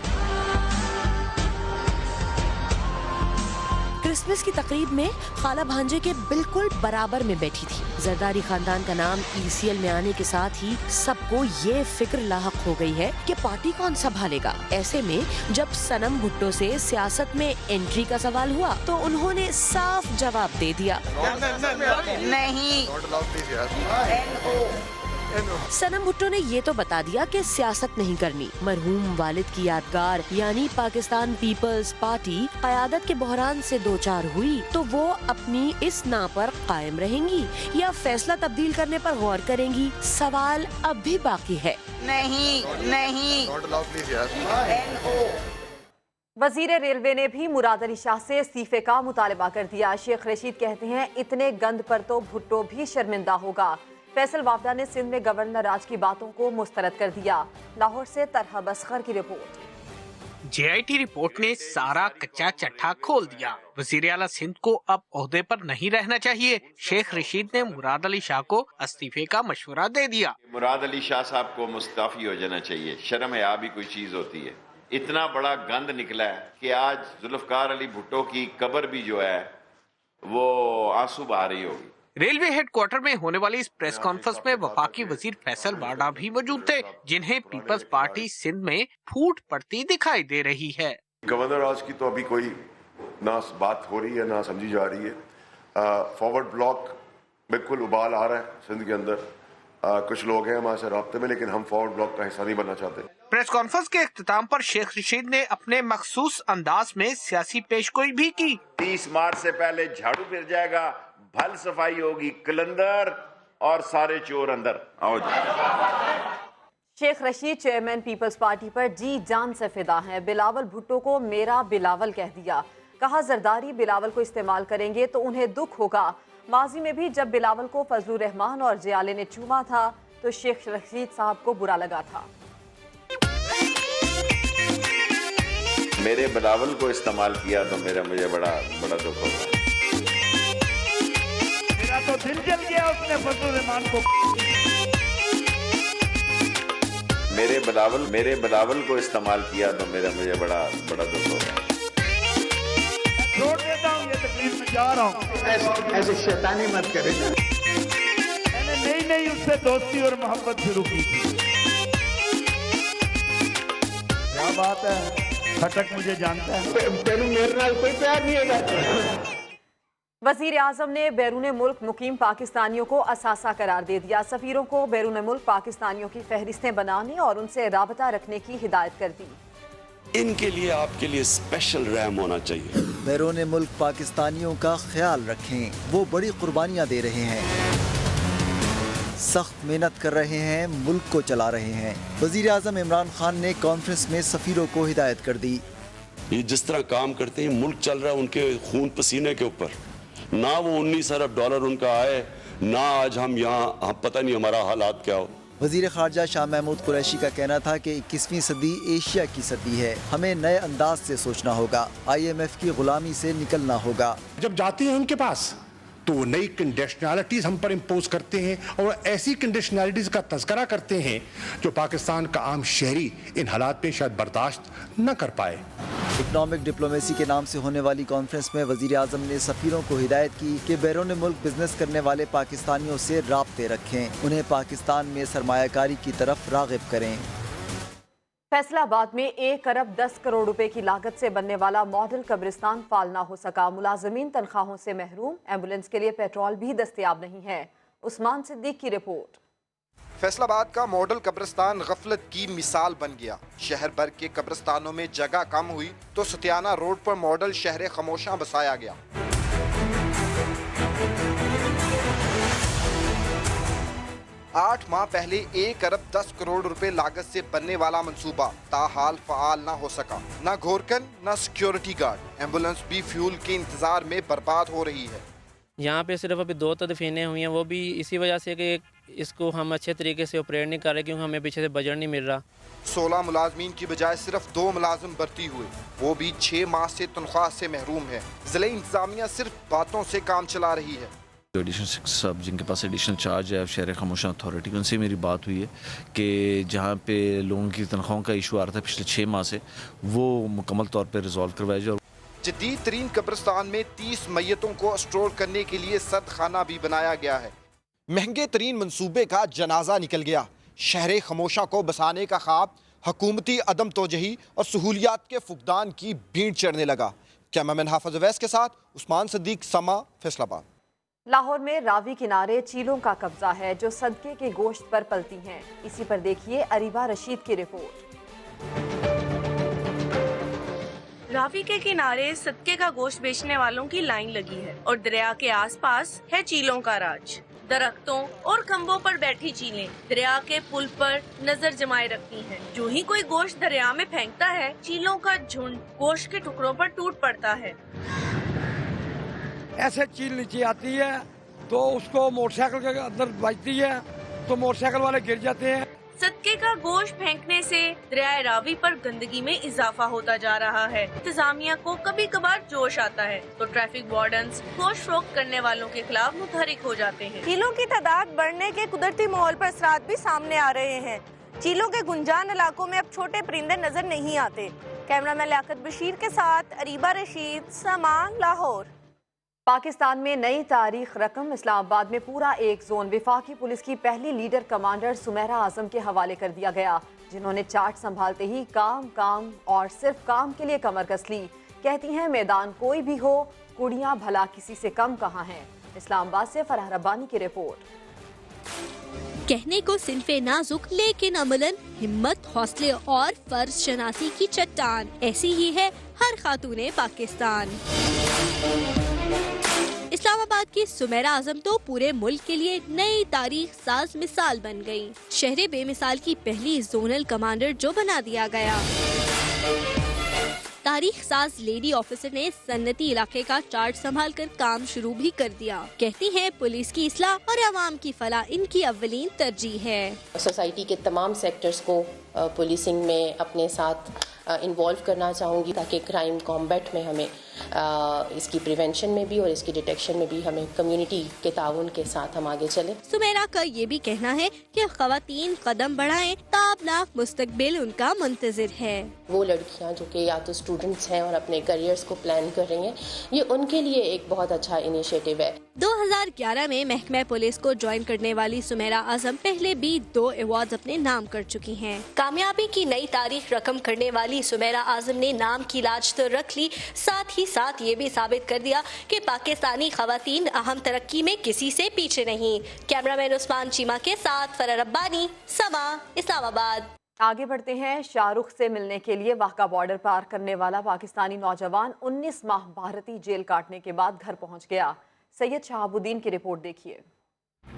क्रिसमस की तकरीब में खाला भांजे के बिल्कुल बराबर में बैठी थी। जरदारी खानदान का नाम ECL में आने के साथ ही सबको ये फिक्र लाहक हो गई है कि पार्टी कौन संभालेगा। ऐसे में जब सनम भुट्टो से सियासत में एंट्री का सवाल हुआ तो उन्होंने साफ जवाब दे दिया, नहीं। सनम भुट्टो ने ये तो बता दिया कि सियासत नहीं करनी। मरहूम वालिद की यादगार यानी पाकिस्तान पीपल्स पार्टी क़यादत के बहरान से दो चार हुई तो वो अपनी इस ना पर कायम रहेंगी या फैसला तब्दील करने पर गौर करेंगी। सवाल अब भी बाकी है। नहीं। वजीर रेलवे ने भी मुराद अली शाह से इस्तीफे का मुतालबा कर दिया। शेख रशीद कहते हैं इतने गंद पर तो भुट्टो भी शर्मिंदा होगा। फैसल वाफदा ने सिंध में गवर्नर राज की बातों को मुस्तरद कर दिया। लाहौर से तरह बसखर की रिपोर्ट। JIT रिपोर्ट ने सारा कच्चा चट्टा खोल दिया। वजीर आला सिंध को अब ओहदे पर नहीं रहना चाहिए। शेख रशीद ने मुराद अली शाह को इस्तीफे का मशवरा दे दिया। मुराद अली शाह साहब को मुस्तफी हो जाना चाहिए। शर्म है भी कोई चीज होती है। इतना बड़ा गंद निकला है कि आज जुल्फकार अली भुट्टो की कब्र भी जो है वो आंसू बहा रही होगी। रेलवे हेडक्वार्टर में होने वाली इस प्रेस कॉन्फ्रेंस में वफाकी वजीर फैसल वाडा भी मौजूद थे, जिन्हें पीपल्स पार्टी सिंध में फूट पड़ती दिखाई दे रही है। गवर्नर राज की तो अभी कोई ना बात हो रही है ना समझी जा रही है। फॉरवर्ड ब्लॉक बिल्कुल उबाल आ रहा है सिंध के अंदर। कुछ लोग हैं हमारे से राब्ते में, लेकिन हम फॉरवर्ड ब्लॉक का हिस्सा नहीं बनना चाहते। प्रेस कॉन्फ्रेंस के इख्तिताम पर शेख रशीद ने अपने मखसूस अंदाज में सियासी पेशगोई भी की। 30 मार्च से पहले झाड़ू फिर जाएगा, भल सफाई होगी, कलंदर और सारे चोर अंदर आओ। शेख रशीद चेयरमैन पीपल्स पार्टी पर जी जान से फिदा हैं। बिलावल भुट्टो को मेरा बिलावल कह दिया। कहा जरदारी बिलावल को इस्तेमाल करेंगे तो उन्हें दुख होगा। माजी में भी जब बिलावल को फजलुर रहमान और जियाले ने चूमा था तो शेख रशीद साहब को बुरा लगा था। मेरे बिलावल को इस्तेमाल किया तो मुझे बड़ा दुख होगा। मेरा तो दिल जल गया उसने फजलुर रहमान को। मेरे बिलावल को इस्तेमाल किया तो मुझे बड़ा दुख होगा। छोड़ देता हूँ ये तकलीफ में जा रहा हूँ। ऐसे शैतानी मत करें। मैंने नई उससे दोस्ती और मोहब्बत शुरू की थी। क्या बात है, खटक मुझे जानता है। तेरू मेरे नाल कोई प्यार नहीं है। वजीर आजम ने बैरून मुल्क मुकीम पाकिस्तानियों को असासा करार दे दिया। सफीरों को बैरून मुल्क पाकिस्तानियों की फहरिस्तें बनाने और उनसे राबता रखने की हिदायत कर दी। इनके लिए आपके लिए स्पेशल रैम होना चाहिए। बैरून मुल्क पाकिस्तानियों का ख्याल रखें, वो बड़ी कुर्बानियाँ दे रहे हैं, सख्त मेहनत कर रहे हैं, मुल्क को चला रहे हैं। वजीर आजम इमरान खान ने कॉन्फ्रेंस में सफीरों को हिदायत कर दी। ये जिस तरह काम करते हैं, मुल्क चल रहा है उनके खून पसीने के ऊपर। ना वो 19 अरब डॉलर उनका आए, ना आज हम यहाँ, हम पता नहीं हमारा हालात क्या हो। वजीर खारजा शाह महमूद कुरैशी का कहना था कि 21वीं सदी एशिया की सदी है, हमें नए अंदाज से सोचना होगा, IMF की गुलामी से निकलना होगा। जब जाते हैं उनके पास तो वो नई कंडीशनैलिटीज हम पर इम्पोज करते हैं और ऐसी कंडीशनैलिटीज का तज़किरा करते हैं जो पाकिस्तान का आम शहरी इन हालात में शायद बर्दाश्त न कर पाए। اکنامک ڈپلومیسی کے نام سے ہونے والی کانفرنس میں وزیر اعظم نے سفیروں کو ہدایت کی کہ بیرون ملک بزنس کرنے والے پاکستانیوں سے رابطے رکھیں، انہیں پاکستان میں سرمایہ کاری کی طرف راغب کریں۔ فیصلہ آباد میں 1 ارب 10 کروڑ روپے کی لاگت سے بننے والا ماڈل قبرستان فعال نہ ہو سکا، ملازمین تنخواہوں سے محروم، ایمبولینس کے لیے پیٹرول بھی دستیاب نہیں ہے۔ عثمان صدیق کی رپورٹ۔ فیصل آباد کا ماڈل قبرستان غفلت کی مثال بن گیا۔ شہر بھر کے قبرستانوں میں جگہ کم ہوئی تو ستیانہ روڈ پر ماڈل شہر خاموشاں بسایا گیا۔ 8 ماہ پہلے 1 ارب 10 کروڑ روپے لاگت سے بننے والا منصوبہ تاحال فعال نہ ہو سکا، نہ گھورکن نہ سیکیورٹی گارڈ، ایمبولینس بھی فیول کے انتظار میں برباد ہو رہی ہے۔ یہاں پہ صرف ابھی 2 تدفینیں ہوئی ہیں، وہ بھی اسی وجہ سے کہ اس کو ہم اچھے طریقے سے آپریٹ نہیں کر رہے کیونکہ ہمیں پیچھے سے بجٹ نہیں مل رہا۔ 16 ملازمین کی بجائے صرف 2 ملازم بھرتی ہوئے، وہ بھی 6 ماہ سے تنخواہ سے محروم ہے۔ ضلع انتظامیہ صرف باتوں سے کام چلا رہی ہے۔ ایڈیشنل صاحب جن کے پاس ایڈیشنل چارج ہے شہر خاموشاں اتھارٹی، ان سے میری بات ہوئی ہے کہ جہاں پہ لوگوں کی تنخواہوں کا ایشو آ رہا تھا پچھلے 6 ماہ سے، وہ مکمل طور پہ ریزالو کروایا جائے۔ جدید ترین قبرستان میں 30 میتوں کو اسٹور کرنے کے لیے سرد خانہ بھی بنایا گیا ہے۔ مہنگے ترین منصوبے کا جنازہ نکل گیا۔ شہر خاموشاں کو بسانے کا خواب حکومتی عدم توجہی اور سہولیات کے فقدان کی بھیڑ چڑھنے لگا۔ کیمرامین حافظ اویس کے ساتھ عثمان صدیق، سما، فیصل آباد۔ لاہور میں راوی کنارے چیلوں کا قبضہ ہے جو صدقے کے گوشت پر پلتی ہیں، اسی پر دیکھیے اریبہ رشید کی رپورٹ۔ راوی کے کنارے صدقے کا گوشت بیچنے والوں کی لائن لگی ہے اور دریا کے آس پاس ہے چیلوں کا راج۔ درختوں اور کھمبوں پر بیٹھی چیلیں دریا کے پل پر نظر جمائے رکھتی ہیں۔ جو ہی کوئی گوشت دریا میں پھینکتا ہے، چیلوں کا جھنڈ گوشت کے ٹکڑوں پر ٹوٹ پڑتا ہے۔ ایسے چیل نیچے آتی ہے تو اس کو موٹر سائیکل کے اندر بجتی ہے تو موٹر سائیکل والے گر جاتے ہیں۔ صدقے کا گوشت پھینکنے سے دریائے راوی پر گندگی میں اضافہ ہوتا جا رہا ہے۔ انتظامیہ کو کبھی کبھار جوش آتا ہے تو ٹریفک وارڈنز گوشت فروخت کرنے والوں کے خلاف متحرک ہو جاتے ہیں۔ چیلوں کی تعداد بڑھنے کے قدرتی ماحول پر اثرات بھی سامنے آ رہے ہیں۔ چیلوں کے گنجان علاقوں میں اب چھوٹے پرندے نظر نہیں آتے۔ کیمرامین لیاقت بشیر کے ساتھ اریبہ رشید، سامان، لاہور۔ پاکستان میں نئی تاریخ رقم، اسلام آباد میں پورا ایک زون وفاقی پولیس کی پہلی لیڈر کمانڈر سمیرہ اعظم کے حوالے کر دیا گیا، جنہوں نے چارج سنبھالتے ہی کام اور صرف کام کے لیے کمر کس لی۔ کہتی ہیں میدان کوئی بھی ہو، کڑیاں بھلا کسی سے کم کہاں ہیں۔ اسلام آباد سے فرح ربانی کی رپورٹ۔ کہنے کو صنف نازک لیکن عملاً ہمت، حوصلے اور فرض شناسی کی چٹان، ایسی ہی ہے ہر خاتون پاکستان۔ اسلام آباد کی سمیرہ اعظم تو پورے ملک کے لیے نئی تاریخ ساز مثال بن گئی۔ شہر بے مثال کی پہلی زونل کمانڈر جو بنا دیا گیا۔ تاریخ ساز لیڈی آفیسر نے صنعتی علاقے کا چارج سنبھال کر کام شروع بھی کر دیا۔ کہتی ہیں پولیس کی اصلاح اور عوام کی فلاح ان کی اولین ترجیح ہے۔ سوسائٹی کے تمام سیکٹرز کو پولیسنگ میں اپنے ساتھ انوالو کرنا چاہوں گی تاکہ کرائم کامبیٹ میں ہمیں اس کی پریونشن میں بھی اور اس کی ڈیٹیکشن میں بھی ہمیں کمیونٹی کے تعاون کے ساتھ ہم آگے چلیں۔ سمیرہ کا یہ بھی کہنا ہے کہ خواتین قدم بڑھائیں، تابناک مستقبل ان کا منتظر ہے۔ وہ لڑکیاں جو کہ یا تو اسٹوڈنٹس ہیں اور اپنے کریئرز کو پلان کر رہی ہیں، یہ ان کے لیے ایک بہت اچھا انیشیٹو ہے۔ 2011 میں محکمہ پولیس کو جوائن کرنے والی سمیرہ اعظم پہلے بھی 2 ایوارڈز اپنے نام کر چکی ہیں۔ کامیابی کی نئی تاریخ رقم کرنے والی سمیرہ اعظم نے نام کی لاج تو رکھ لی، ساتھ ہی ساتھ یہ بھی ثابت کر دیا کہ پاکستانی خواتین اہم ترقی میں کسی سے پیچھے نہیں۔ کیمرامین عثمان چیمہ کے ساتھ فرح ربانی، سما، اسلام آباد۔ آگے بڑھتے ہیں۔ شاہ رخ سے ملنے کے لیے واہگہ بارڈر پار کرنے والا پاکستانی نوجوان 19 ماہ بھارتی جیل کاٹنے کے بعد گھر پہنچ گیا۔ سید شہاب الدین کی رپورٹ دیکھیے۔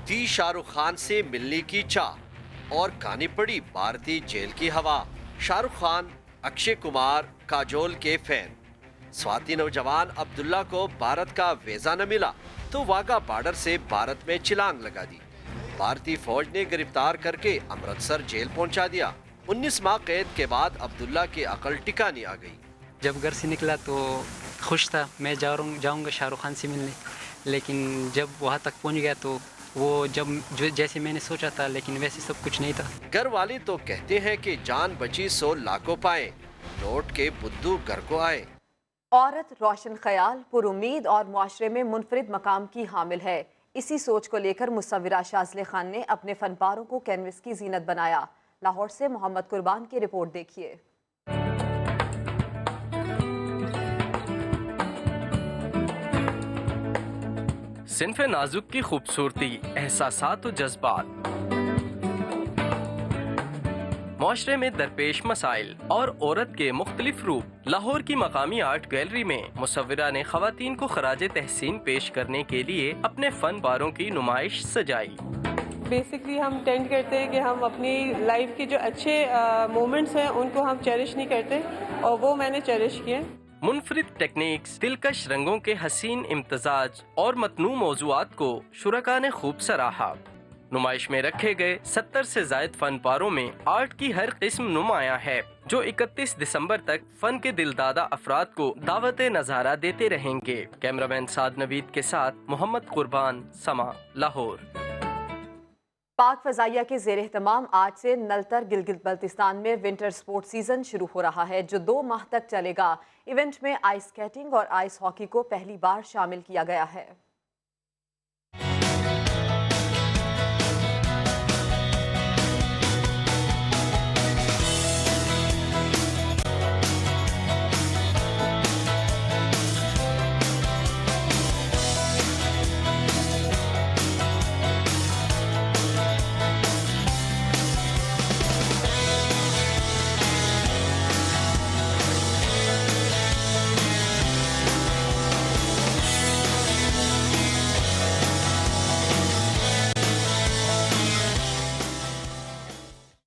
تھی شاہ رخ خان سے ملنے کی چاہ اور کھانی پڑی بھارتی جیل کی ہوا۔ شاہ رخ خان اکشے کمار کاجول کے فین۔ سواتی نوجوان عبداللہ کو بھارت کا ویزا نہ ملا تو واہگہ بارڈر سے بھارت میں چھلانگ لگا دی۔ بھارتی فوج نے گرفتار کر کے امرتسر جیل پہنچا دیا۔ 19 ماہ قید کے بعد عبداللہ کی عقل ٹھکانے آ گئی۔ جب گھر سے نکلا تو خوش تھا، میں جاؤں گا شاہ رخ خان سے ملنے، لیکن جب وہاں تک پہنچ گیا تو وہ جیسے میں نے سوچا تھا لیکن ویسے سب کچھ نہیں تھا۔ گھر والے تو کہتے ہیں کہ جان بچی سو لاکھوں پائے، लौट के बुद्धू घर को आए। औरत रोशन ख्याल, पुरुमीद और मुआशरे में मुनफरिद मकाम की हामिल है। इसी सोच को लेकर मुसव्विरा शाज़िले खान ने अपने फनपारों को कैनवस की जीनत बनाया। लाहौर से मोहम्मद कुर्बान की रिपोर्ट देखिए। सिन्फ नाजुक की खूबसूरती, एहसासात और जज्बात, माशरे में दरपेश मसाइल और औरत के मुख्तलिफ रूप। लाहौर की मकामी आर्ट गैलरी में मुसव्विरा ने खवातीन को खराजे तहसीन पेश करने के लिए अपने फन पारों की नुमाइश सजाई। बेसिकली हम टेंड करते हैं कि हम अपनी लाइफ के जो अच्छे मोमेंट्स हैं उनको हम चेरिश नहीं करते, और वो मैंने चेरिश किए। मुनफरिद टेक्निक्स, दिलकश रंगों के हसीन इम्तजाज और मतनू मौजूआत को शुरका ने खूब सराहा। नुमाइश में रखे गए 70 से जायद फन पारों में आर्ट की हर किस्म नुमाया है, जो 31 दिसंबर तक फन के दिलदादा अफराद को दावत नज़ारा देते रहेंगे। कैमरामैन साद नवीद के साथ मोहम्मद कुर्बान, समा, लाहौर। पाक फ़ज़ाइया के ज़ेर एहतमाम आज से नलतर गिलगित बल्तिस्तान में विंटर स्पोर्ट्स सीजन शुरू हो रहा है, जो 2 माह तक चलेगा। इवेंट में आइस स्केटिंग और आइस हॉकी को पहली बार शामिल किया गया है।